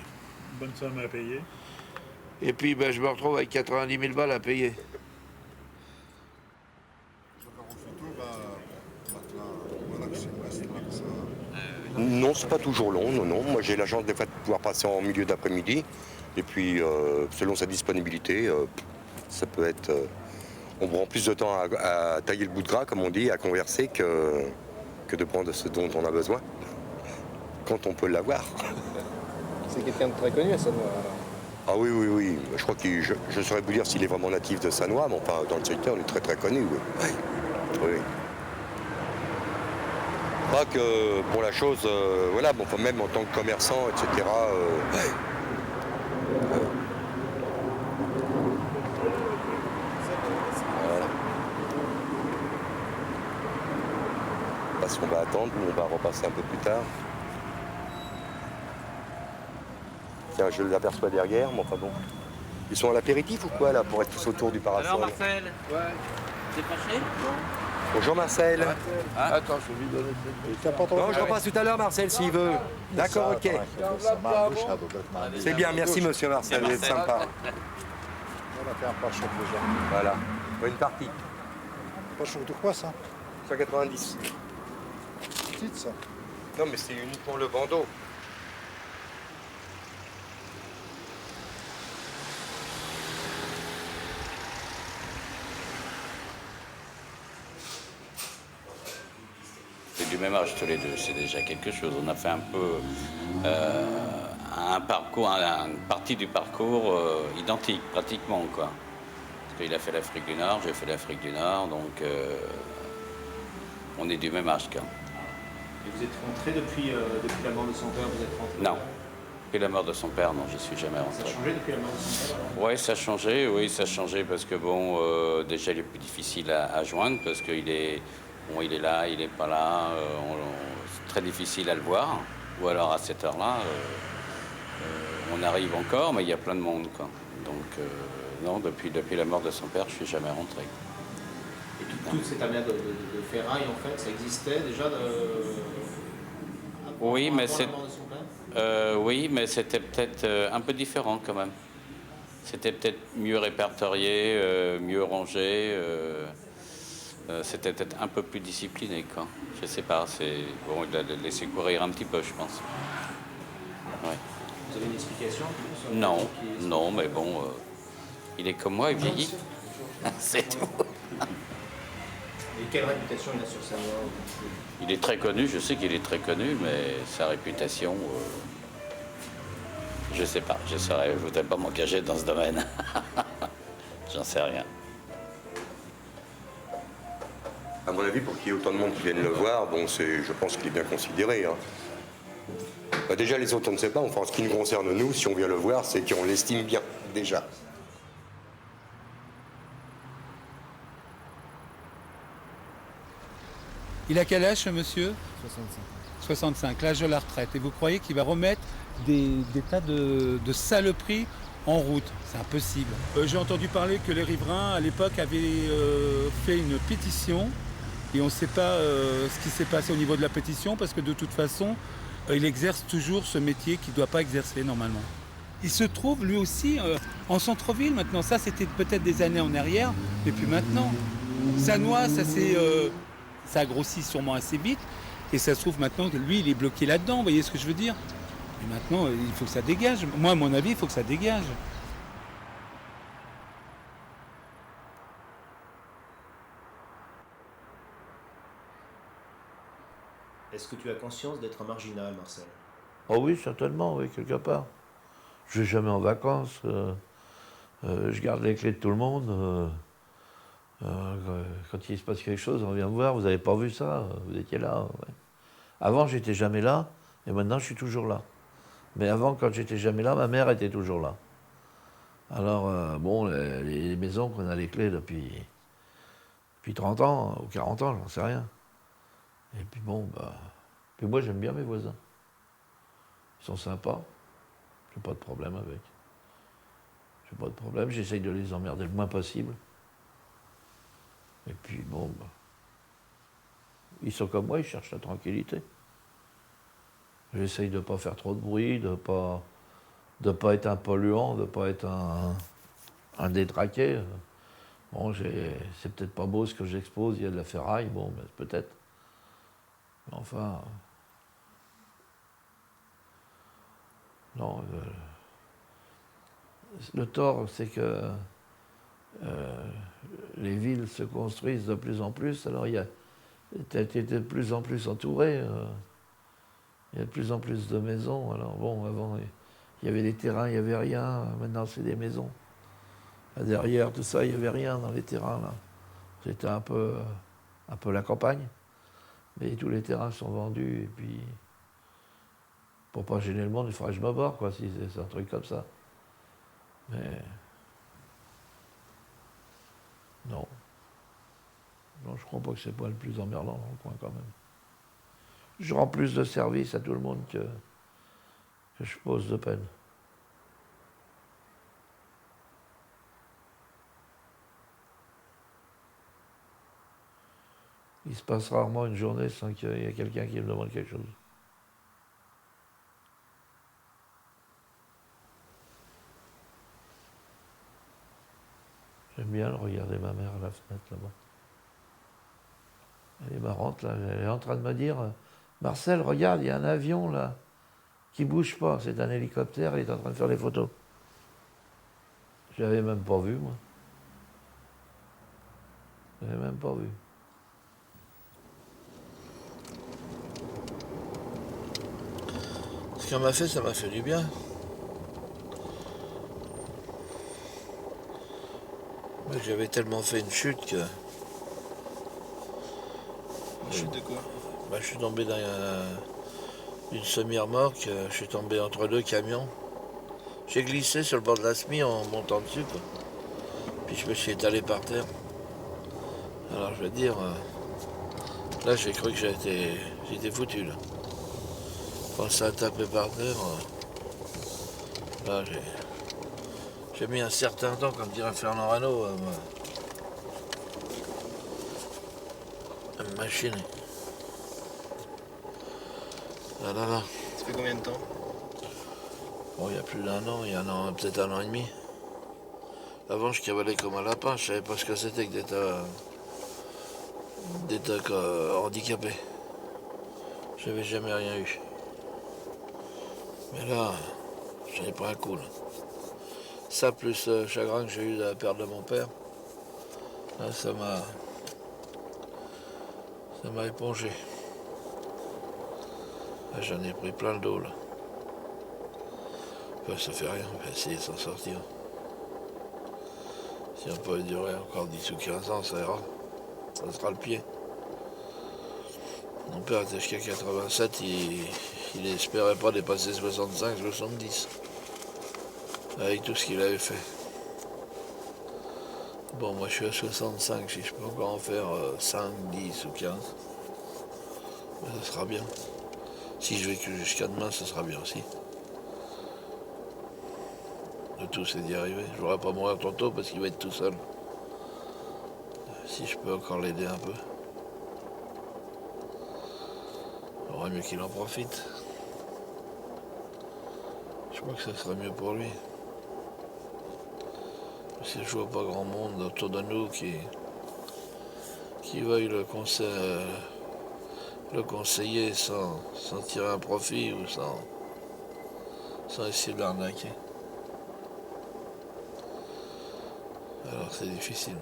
Bonne somme à payer. Et puis, bah, je me retrouve avec 90 000 balles à payer. Non, c'est pas toujours long, non. Moi, j'ai la chance des fois de pouvoir passer en milieu d'après-midi. Et puis, selon sa disponibilité, ça peut être... on prend plus de temps à tailler le bout de gras, comme on dit, à converser, que de prendre ce dont on a besoin, quand on peut l'avoir. C'est quelqu'un de très connu à Sannois, alors. Ah oui. Je crois que je ne saurais vous dire s'il est vraiment natif de Sannois, mais enfin, dans le secteur, on est très très connu, oui. Oui. Pas que pour la chose, voilà, bon, même en tant que commerçant, etc. Voilà. Parce qu'on va attendre, ou on va repasser un peu plus tard. Tiens, je l'aperçois derrière, mais enfin bon. Ils sont à l'apéritif ou quoi, là, pour être tous autour du parasol? Alors, Marcel? Ouais. T'es fâché? Bonjour, Marcel. Attends, je vais lui donner cette... Non, je repasse tout à l'heure, Marcel, s'il veut. D'accord, ok. C'est bien, merci, monsieur Marcel, vous êtes sympa. On a fait un pare-choc déjà. Voilà, une partie. Pare-choc de quoi, ça? 190. Petite, ça. Non, mais c'est uniquement le bandeau. Du même âge tous les deux, c'est déjà quelque chose. On a fait un peu un parcours, une partie du parcours identique pratiquement, quoi. Parce qu'il a fait l'Afrique du Nord, j'ai fait l'Afrique du Nord, donc on est du même âge, quoi. Et vous êtes rentré depuis la mort de son père, vous êtes rentré? Non. Depuis la mort de son père, non, j'y suis jamais rentré. Ça a changé depuis la mort de son père? Oui, ça a changé parce que bon, déjà il est plus difficile à joindre parce qu'il est... Bon, il est là, il n'est pas là, c'est très difficile à le voir. Ou alors à cette heure-là, on arrive encore, mais il y a plein de monde, quoi. Donc, non, depuis la mort de son père, je ne suis jamais rentré. Et toute cette affaire de ferraille, en fait, ça existait déjà oui, mais avant la mort de son père? Oui, mais c'était peut-être un peu différent quand même. C'était peut-être mieux répertorié, mieux rangé. C'était peut-être un peu plus discipliné, quoi. Je sais pas, bon, il a laissé courir un petit peu, je pense. Ouais. Vous avez une explication? Non, mais bon, il est comme moi, il vieillit. C'est tout. Et quelle réputation il a sur Sannois? Il est très connu, je sais qu'il est très connu, mais sa réputation, je sais pas, je ne voudrais pas m'engager dans ce domaine. J'en sais rien. À mon avis, pour qu'il y ait autant de monde qui vienne le voir, bon, je pense qu'il est bien considéré. Hein. Bah déjà, les autres, on ne sait pas. Enfin, en ce qui nous concerne, nous, si on vient le voir, c'est qu'on l'estime bien, déjà. Il a quel âge, ce monsieur? 65, l'âge de la retraite. Et vous croyez qu'il va remettre des tas de saloperies en route? C'est impossible. J'ai entendu parler que les riverains, à l'époque, avaient fait une pétition. Et on ne sait pas ce qui s'est passé au niveau de la pétition, parce que de toute façon, il exerce toujours ce métier qu'il ne doit pas exercer normalement. Il se trouve, lui aussi, en centre-ville maintenant. Ça, c'était peut-être des années en arrière, mais puis maintenant. Sannois, ça a grossi sûrement assez vite. Et ça se trouve maintenant que lui, il est bloqué là-dedans. Vous voyez ce que je veux dire? Et maintenant, il faut que ça dégage. Moi, à mon avis, il faut que ça dégage. Est-ce que tu as conscience d'être un marginal, Marcel? Oh oui, certainement, oui, quelque part. Je vais jamais en vacances. Je garde les clés de tout le monde. Quand il se passe quelque chose, on vient me voir. Vous n'avez pas vu ça? Vous étiez là. Ouais. Avant, j'étais jamais là. Et maintenant, je suis toujours là. Mais avant, quand j'étais jamais là, ma mère était toujours là. Alors, bon, les maisons qu'on a les clés depuis 30 ans ou 40 ans, j'en sais rien. Et puis bon, bah. Puis moi, j'aime bien mes voisins. Ils sont sympas. J'ai pas de problème avec. J'ai pas de problème. J'essaye de les emmerder le moins possible. Et puis bon, bah. Ils sont comme moi, ils cherchent la tranquillité. J'essaye de pas faire trop de bruit, de pas être un polluant, de pas être un détraqué. Bon, c'est peut-être pas beau ce que j'expose, il y a de la ferraille, bon, mais peut-être. Mais enfin. Non, le tort, c'est que les villes se construisent de plus en plus, alors tu es de plus en plus entouré. Il y a de plus en plus de maisons. Alors bon, avant, il y avait des terrains, il n'y avait rien. Maintenant, c'est des maisons. Là, derrière, tout ça, il n'y avait rien dans les terrains. Là. C'était un peu la campagne. Mais tous les terrains sont vendus. Et puis, pour pas gêner le monde, il faudrait que je me barre, quoi, si c'est un truc comme ça. Mais non. Non, je crois pas que c'est pas le plus emmerdant dans le coin, quand même. Je rends plus de service à tout le monde que je pose de peine. Il se passe rarement une journée sans qu'il y ait quelqu'un qui me demande quelque chose. J'aime bien regarder ma mère à la fenêtre là-bas. Elle est marrante là, elle est en train de me dire Marcel, regarde, il y a un avion là qui bouge pas, c'est un hélicoptère, il est en train de faire des photos. Je l'avais même pas vu, moi. Je l'avais même pas vu. Ce qu'elle m'a fait, ça m'a fait du bien. Mais j'avais tellement fait une chute que. Une chute de quoi? Bah, je suis tombé dans une semi-remorque, je suis tombé entre deux camions. J'ai glissé sur le bord de la semi en montant dessus, quoi. Puis je me suis étalé par terre. Alors je veux dire, là j'ai cru que j'étais foutu là. Quand ça a tapé par terre, là j'ai mis un certain temps, comme dirait Fernand Reynaud, à me machiner. Là, là, là. Ça fait combien de temps? Bon, il y a plus d'un an, il y a peut-être un an et demi. Avant, je cavalais comme un lapin, je savais pas ce que c'était que d'être handicapé. J'avais jamais rien eu. Mais là, j'en ai pris un coup. Là. Ça, plus le chagrin que j'ai eu de la perte de mon père, là, ça m'a épongé. Là, j'en ai pris plein le dos, là. Enfin, ça fait rien, on va essayer de s'en sortir. Si on peut durer encore 10 ou 15 ans, ça ira. Ça sera le pied. Mon père était jusqu'à 87, il n'espérait pas dépasser 65, 70. Avec tout ce qu'il avait fait. Bon, moi je suis à 65, si je peux encore en faire 5, 10 ou 15, ça sera bien. Si je vais que jusqu'à demain, ça sera bien aussi. Le tout, c'est d'y arriver. Je ne voudrais pas mourir trop tôt parce qu'il va être tout seul. Si je peux encore l'aider un peu. Il vaudrait mieux qu'il en profite. Je crois que ça serait mieux pour lui. Parce que je vois pas grand monde autour de nous qui veuille le conseiller sans tirer un profit ou sans essayer de l'arnaquer. Alors c'est difficile.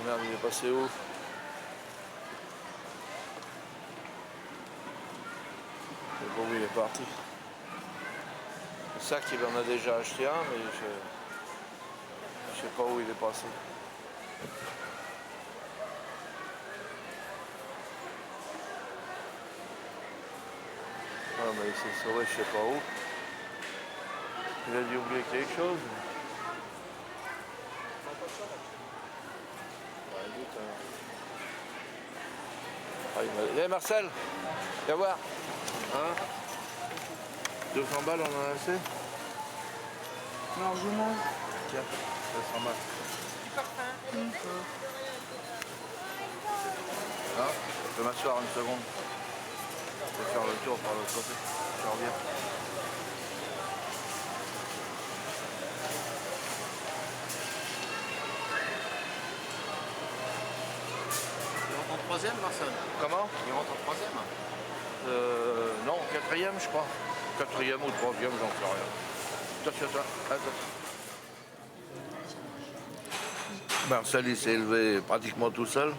Merde, il est passé où? Je sais pas où il est parti. Le sac, il en a déjà acheté un, mais je sais pas où il est passé. Ah, mais il s'est sauvé, je sais pas où. Il a dû oublier quelque chose. Eh Marcel, viens voir. Hein? 200 balles, on en a assez? Largement. Tiens, 200 balles. Ah, je peux m'asseoir une seconde. Je vais faire le tour par l'autre côté. Je reviens. Il rentre en troisième, Marcel? Comment? Il rentre en troisième? Non, quatrième, je crois. Quatrième ou troisième, j'en sais rien. Attention, attends. Marcel, il s'est élevé pratiquement tout seul.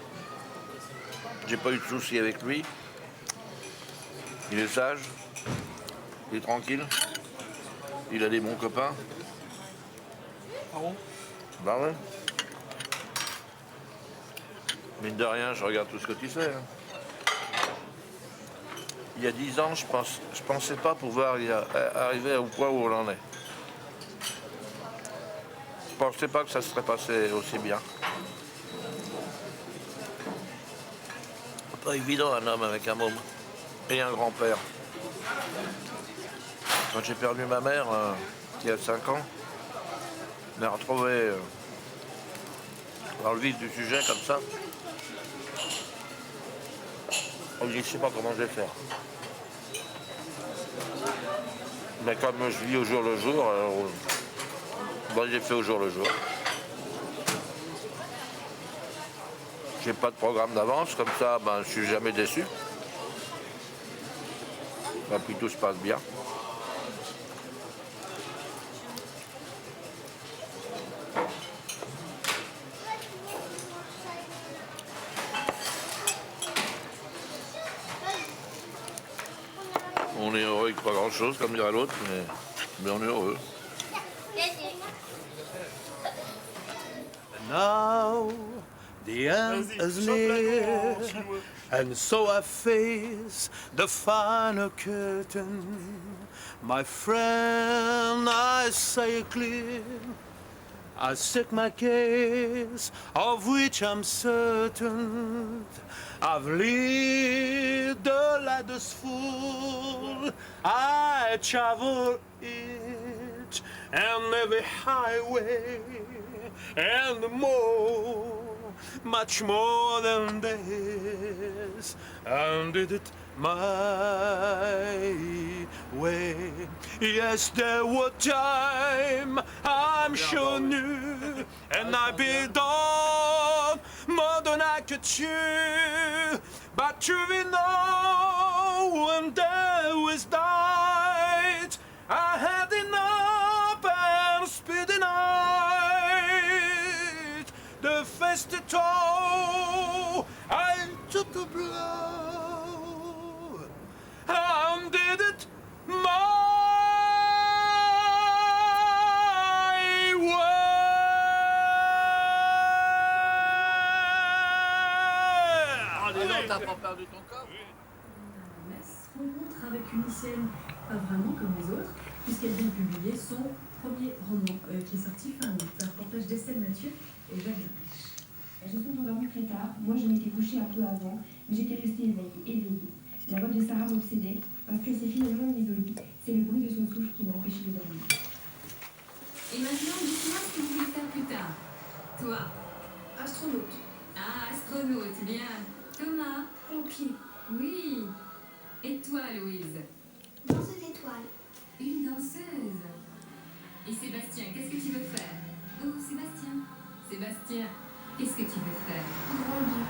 J'ai pas eu de soucis avec lui. Il est sage. Il est tranquille. Il a des bons copains. Ah bon? Bah ouais. Mine de rien, je regarde tout ce que tu fais. Hein. Il y a 10 ans, je pensais pas pouvoir arriver au point où on en est. Je pensais pas que ça se serait passé aussi bien. Pas évident un homme avec un môme et un grand-père. Quand j'ai perdu ma mère, il y a 5 ans, je l'ai retrouvé dans le vif du sujet comme ça. Je ne sais pas comment je vais faire. Mais comme je vis au jour le jour, bon, j'ai fait au jour le jour. J'ai pas de programme d'avance, comme ça ben, je suis jamais déçu. Et puis tout se passe bien. On est heureux avec pas grand chose, comme dirait l'autre, mais on est heureux. Now the end is near, and so I face the final curtain. My friend, I say it clear, I state my case, of which I'm certain. I've lived a life that's full. I travel each and every highway, and more, much more than this, and did it my way. Yes, there were times I'm sure knew, and I done more than I could chew. But truly know when there was night, I had enough and speedy night. The first to toe, I took the blow and did it my way. T'as pas perdu ton corps? Metz rencontre avec une lycéenne pas vraiment comme les autres, puisqu'elle vient de publier son premier roman qui est sorti fin août. Un reportage d'Estelle Mathieu et Jacques Depêche. Je suis endormie très tard. Moi, je m'étais couchée un peu avant, mais j'étais restée éveillée. La voix de Sarah m'obsédait, parce que c'est finalement une isolie. C'est le bruit de son souffle qui m'a empêché de dormir. Et maintenant, dites-moi ce que vous voulez faire plus tard. Toi? Astronaute. Ah, astronaute, bien. Thomas? Pompier. Oui. Et toi, Louise? Danseuse étoile. Une danseuse. Et Sébastien, qu'est-ce que tu veux faire? Oh, Sébastien. Sébastien, qu'est-ce que tu veux faire? Grandir.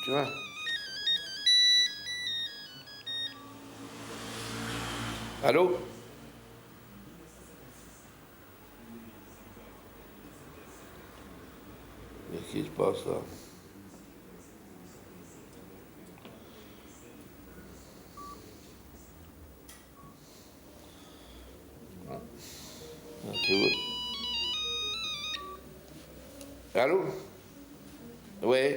Tu vois. Allô? Qu'est-ce qui se passe là? Ah, c'est où? Allô? Oui.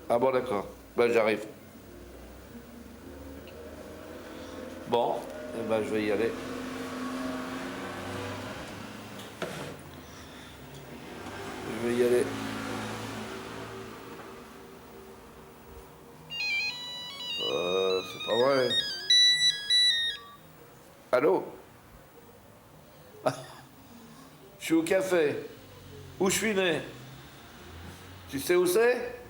Ah bon, d'accord. Ben, j'arrive. Bon, eh ben, je vais y aller. Je vais y aller. C'est pas vrai. Allô? Je suis au café. Où je suis né? Tu sais où c'est?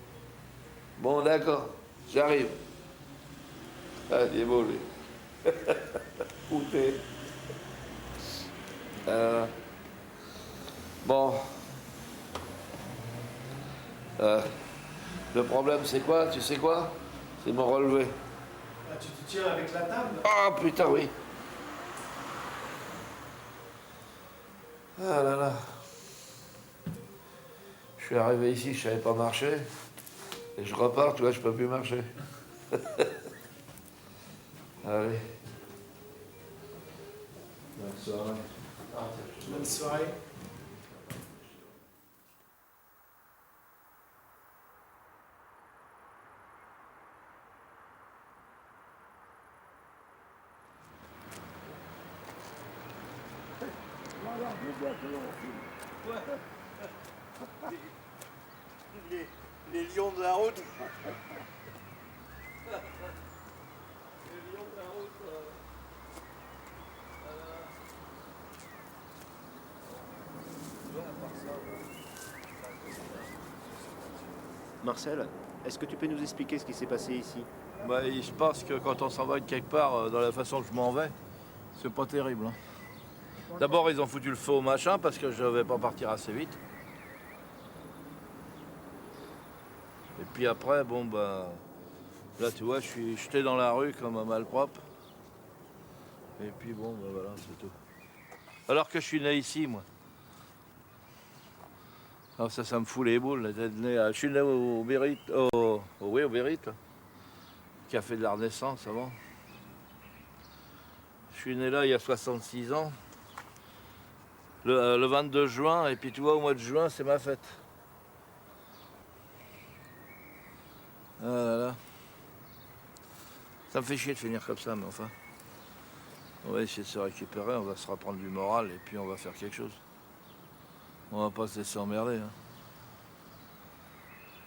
Bon, d'accord. J'arrive. Ah, il est beau, lui. Où t'es? Bon. Le problème, c'est quoi? Tu sais quoi? C'est mon relevé. Ah, tu te tiens avec la table? Ah, putain, oui. Ah là là. Je suis arrivé ici, je savais pas marcher. Et je repars, tu vois, je peux plus marcher. Allez. Bonne soirée. Bonne soirée. Les lions de la route. Marcel, est-ce que tu peux nous expliquer ce qui s'est passé ici? Bah, il se passe que quand on s'en va de quelque part, dans la façon que je m'en vais, c'est pas terrible. Hein. D'abord, ils ont foutu le feu au machin parce que je ne vais pas partir assez vite. Et puis après, bon, bah, là, tu vois, je suis jeté dans la rue comme un malpropre. Et puis bon, bah, voilà, c'est tout. Alors que je suis né ici, moi. Alors ça me fout les boules. Je suis né au Bérite, oui, au Bérite, café de la Renaissance avant. Je suis né là il y a 66 ans, le 22 juin, et puis tu vois, au mois de juin, c'est ma fête. Ah là là. Ça me fait chier de finir comme ça, mais enfin. On va essayer de se récupérer, on va se reprendre du moral, et puis on va faire quelque chose. On va pas se laisser emmerder. Hein.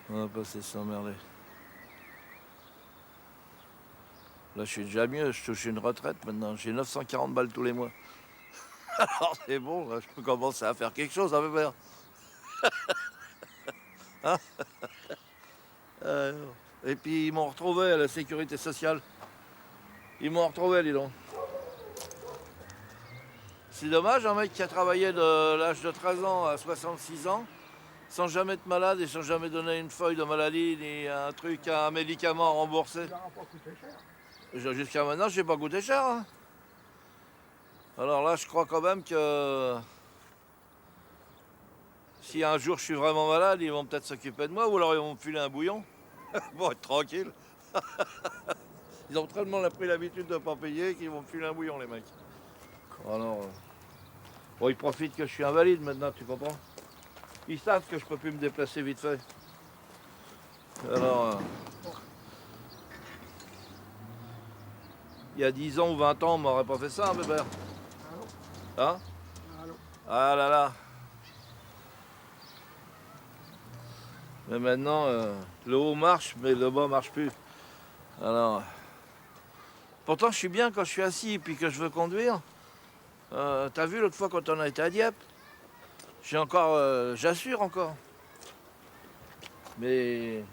On va pas se laisser emmerder. Là, je suis déjà mieux, je touche une retraite maintenant. J'ai 940 balles tous les mois. Alors c'est bon, là, je peux commencer à faire quelque chose, à peu près. Hein? Et puis ils m'ont retrouvé à la sécurité sociale. Ils m'ont retrouvé, dis donc. C'est dommage, un mec qui a travaillé de l'âge de 13 ans à 66 ans, sans jamais être malade et sans jamais donner une feuille de maladie, ni un truc, un médicament remboursé. Jusqu'à maintenant, je n'ai pas coûté cher. Hein. Alors là, je crois quand même que si un jour je suis vraiment malade, ils vont peut-être s'occuper de moi, ou alors ils vont me filer un bouillon. Bon, être tranquille. Ils ont tellement pris l'habitude de ne pas payer qu'ils vont me filer un bouillon, les mecs. Alors, bon, ils profitent que je suis invalide maintenant, tu comprends? Ils savent que je peux plus me déplacer vite fait. Alors, il y a 10 ans ou 20 ans, on m'aurait pas fait ça, bébé. Hein? Ah là là. Mais maintenant, le haut marche, mais le bas marche plus. Alors, pourtant, je suis bien quand je suis assis et puis que je veux conduire. T'as vu l'autre fois quand on a été à Dieppe? J'ai encore, j'assure encore. Mais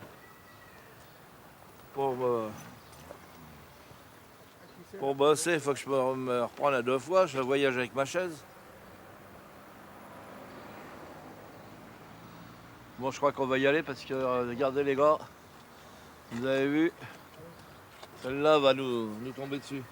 pour bosser, il faut que je me reprenne à 2 fois. Je voyage avec ma chaise. Bon, je crois qu'on va y aller parce que regardez les gars, vous avez vu, celle-là va nous tomber dessus.